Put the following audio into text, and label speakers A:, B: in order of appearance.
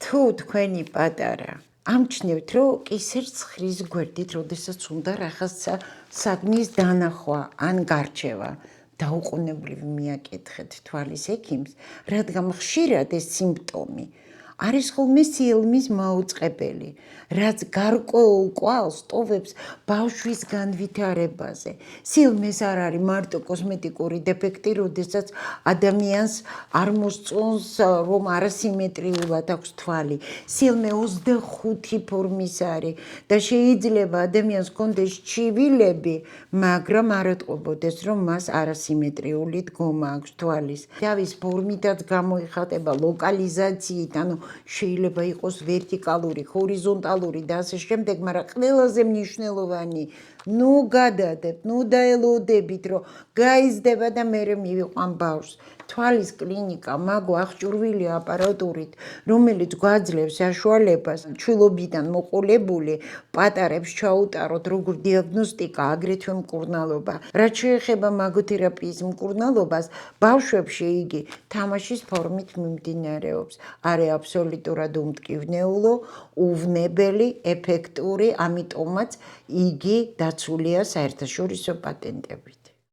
A: თუ თქვენი პატარა ამჩნევთ, რომ კისერს ცხრის გვერდით, როდესაც უნდა რაღაცა საგნის დანახვა ან გარჩევა, დაუყოვნებლივ მიაკითხეთ თვალის ექიმს, რადგან ხშირად ეს სიმპტომი არის ხოლმე სიელმის მაუწყებელი, რაც გარკვეულ კვალს ტოვებს ბავშვის განვითარებაზე. სიელმეს არ არის მარტო კოსმეტიკური დეფექტი, როდესაც ადამიანს არ მოსწონს, რომ არასიმეტრიულად აქვს თვალი. სიელმე 25 ფორმის არის და შეიძლება ადამიანს ჰქონდეს ჩივილები, მაგრამ არ ეტყობოდეს, რომ მას არასიმეტრიული დგომა აქვს თვალის. თავის ფორმითაც გამოიხატება ლოკალიზაციით, ანუ შეიძლება იყოს ვერტიკალური, ჰორიზონტალური და ასე შემდეგ, მაგრამ ყველაზე მნიშვნელოვანი, ნუ გადადებთ, ნუ დაელოდებით, რომ გაიზრდება და მერე მივიყვან ბავშვს. თვალის კლინიკა მაგ აღჭურვილი აპარატურით, რომელიც გვაძლევს საშუალებას ჩვილობიდან მოყოლებული პატარებს ჩაუტაროთ როგორ დიაგნოსტიკა, აგრეთვე მკურნალობა. რაც შეეხება მაგოთერაპიის მკურნალობას, ბავშვებში იგი თამაშის ფორმით მიმდინარეობს. არის აბსოლუტურად უმტკივნეულო, უვნებელი, ეფექტური, ამიტომაც იგი დაცულია საერთაშორისო პატენტებით.